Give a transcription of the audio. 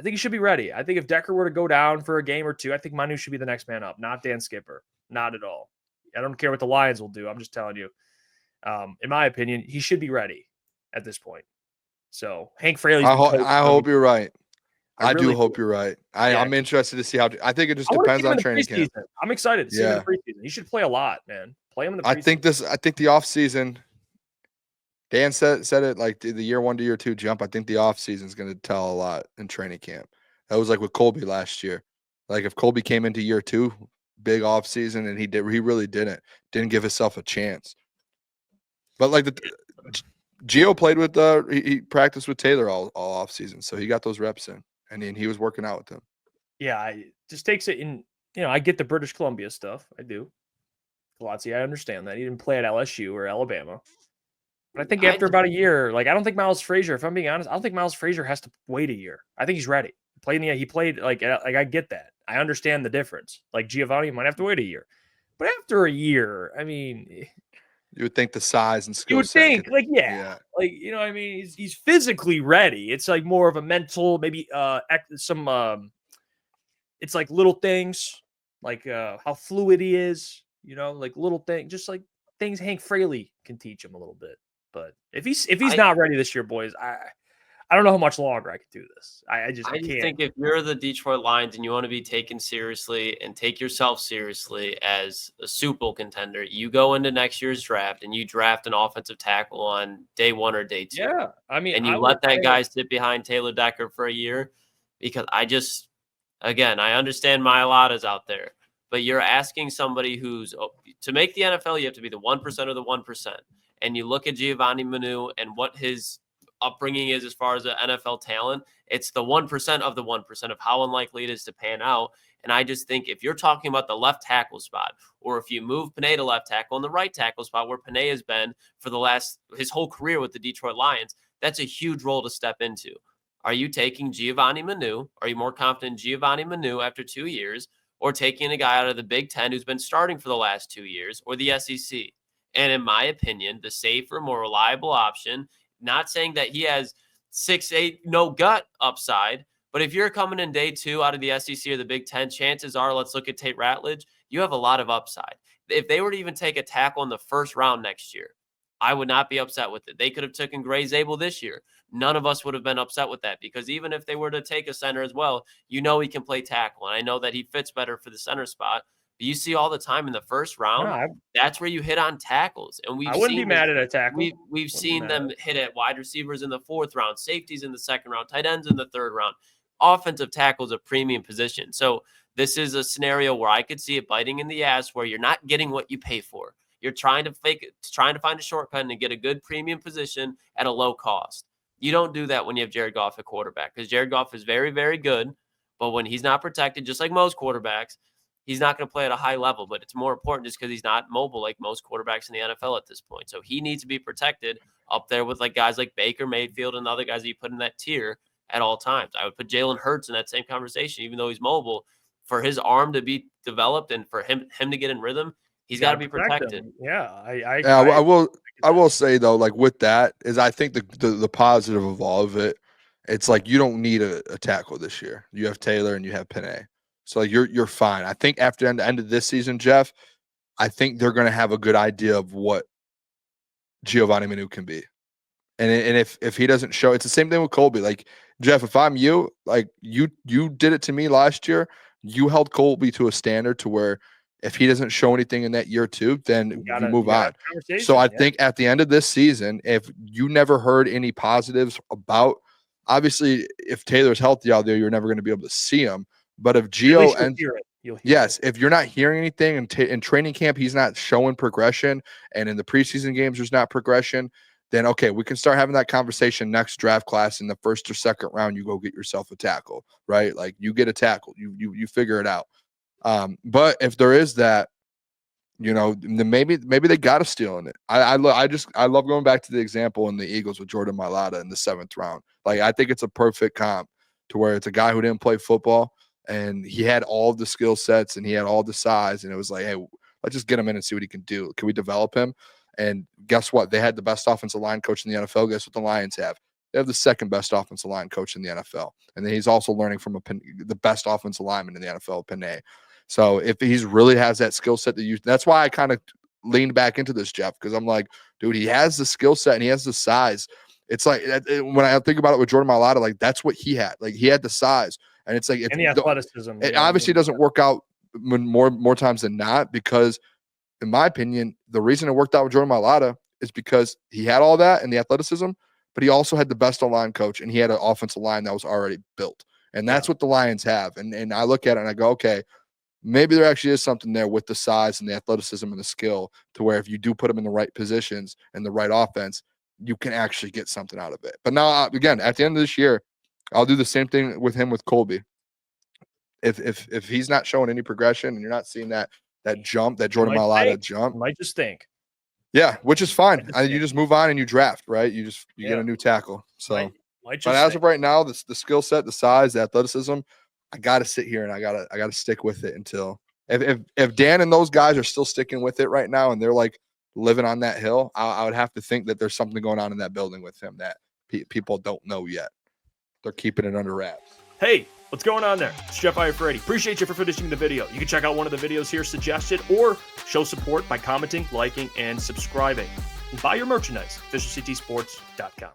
I think he should be ready. I think if Decker were to go down for a game or two, I think Manu should be the next man up, not Dan Skipper. Not at all. I don't care what the Lions will do. I'm just telling you. In my opinion, he should be ready at this point. So Hank Fraley's I hope you're right. I really do hope you're right. I'm interested to see how. I think it just depends on training camp. I'm excited to see him in the preseason. He should play a lot, man. Play him in the I preseason. think the offseason, Dan said it like the year 1 to year 2 jump. I think the offseason is going to tell a lot in training camp. That was like with Colby last year. Like if Colby came into year 2, big offseason, and he really didn't give himself a chance. But like Gio played with he practiced with Taylor all offseason, so he got those reps in, and then he was working out with him. Yeah, it just takes it in. I get the British Columbia stuff. I do. Klotz, I understand that. He didn't play at LSU or Alabama. But I think after about a year, like I don't think Miles Frazier, if I'm being honest, I don't think Miles Frazier has to wait a year. I think he's ready. He played like I get that. I understand the difference. Like Giovanni might have to wait a year. But after a year, I mean, you would think the size and skill. You would think, like, like what I mean, he's physically ready. It's like more of a mental, maybe some. It's like little things, like how fluid he is. Like little things, just like things Hank Fraley can teach him a little bit. But if he's not ready this year, boys, I don't know how much longer I can do this. I just can't. think if you're the Detroit Lions and you want to be taken seriously and take yourself seriously as a Super Bowl contender, you go into next year's draft and you draft an offensive tackle on day 1 or day 2. Yeah, I mean, and you let that guy sit behind Taylor Decker for a year, because again, I understand Mailata's out there, but you're asking somebody to make the NFL, you have to be the 1% of the 1%. And you look at Giovanni Manu and what his upbringing is as far as the NFL talent, it's the 1% of the 1% of how unlikely it is to pan out. And I just think if you're talking about the left tackle spot, or if you move Panay to left tackle and the right tackle spot where Panay has been for his whole career with the Detroit Lions, that's a huge role to step into. Are you taking Giovanni Manu? Are you more confident in Giovanni Manu after 2 years, or taking a guy out of the Big Ten who's been starting for the last 2 years, or the SEC? And in my opinion, the safer, more reliable option, not saying that he has 6'8", no gut upside, but if you're coming in day 2 out of the SEC or the Big Ten, chances are, let's look at Tate Ratledge, you have a lot of upside. If they were to even take a tackle in the first round next year, I would not be upset with it. They could have taken Gray Zabel this year. None of us would have been upset with that, because even if they were to take a center as well, he can play tackle. And I know that he fits better for the center spot. But you see all the time in the first round, that's where you hit on tackles. And I wouldn't be mad at a tackle. We've seen them hit at wide receivers in the 4th round, safeties in the 2nd round, tight ends in the 3rd round. Offensive tackle is a premium position. So this is a scenario where I could see it biting in the ass, where you're not getting what you pay for. You're trying to find a shortcut and get a good premium position at a low cost. You don't do that when you have Jared Goff at quarterback, because Jared Goff is very, very good. But when he's not protected, just like most quarterbacks, he's not going to play at a high level. But it's more important just because he's not mobile like most quarterbacks in the NFL at this point. So he needs to be protected up there with like guys like Baker Mayfield and other guys that you put in that tier at all times. I would put Jalen Hurts in that same conversation, even though he's mobile. For his arm to be developed and for him to get in rhythm, he's got to be protected. Yeah, I will say though, like with that, is I think the positive of all of it, it's like you don't need a tackle this year. You have Taylor and you have Panay, so like you're fine. I think after the end of this season, Jeff, I think they're going to have a good idea of what Giovanni Manu can be, and if he doesn't show, it's the same thing with Colby. Like Jeff, if I'm you, like you did it to me last year. You held Colby to a standard to where if he doesn't show anything in that year 2, then you move on. So I think at the end of this season, if you never heard any positives about, obviously, if Taylor's healthy out there, you're never going to be able to see him. But if Gio if you're not hearing anything in training camp, he's not showing progression, and in the preseason games, there's not progression, then okay, we can start having that conversation next draft class in the 1st or 2nd round. You go get yourself a tackle, right? Like you get a tackle, you figure it out. But if there is that, then maybe they got to steal in it. I love going back to the example in the Eagles with Jordan Mailata in the 7th round. Like I think it's a perfect comp to where it's a guy who didn't play football and he had all the skill sets and he had all the size, and it was like, hey, let's just get him in and see what he can do. Can we develop him? And guess what? They had the best offensive line coach in the NFL. Guess what the Lions have? They have the second best offensive line coach in the NFL. And then he's also learning from the best offensive lineman in the NFL, Panay. So if he's really has that skill set to use, that's why I kind of leaned back into this, Jeff, because I'm like, dude, he has the skill set and he has the size. It's like when I think about it with Jordan Mailata, like that's what he had. Like he had the size, and it's like if and the athleticism. It obviously doesn't work out more times than not, because in my opinion, the reason it worked out with Jordan Mailata is because he had all that and the athleticism, but he also had the best O-line coach and he had an offensive line that was already built. And that's what the Lions have. And I look at it and I go, okay, maybe there actually is something there with the size and the athleticism and the skill to where if you do put them in the right positions and the right offense, you can actually get something out of it. But now, again, at the end of this year, I'll do the same thing with him with Colby. If he's not showing any progression and you're not seeing that jump, that Jordan Mailata jump, might just think. Yeah, which is fine. You just move on and you draft, right? You get a new tackle. So, but as of right now, the skill set, the size, the athleticism, I got to sit here and I gotta stick with it until if Dan and those guys are still sticking with it right now and they're like living on that hill, I would have to think that there's something going on in that building with him that people don't know yet. They're keeping it under wraps. Hey, what's going on there? It's Jeff Iafrate. Appreciate you for finishing the video. You can check out one of the videos here suggested or show support by commenting, liking, and subscribing. And buy your merchandise, officialctsports.com.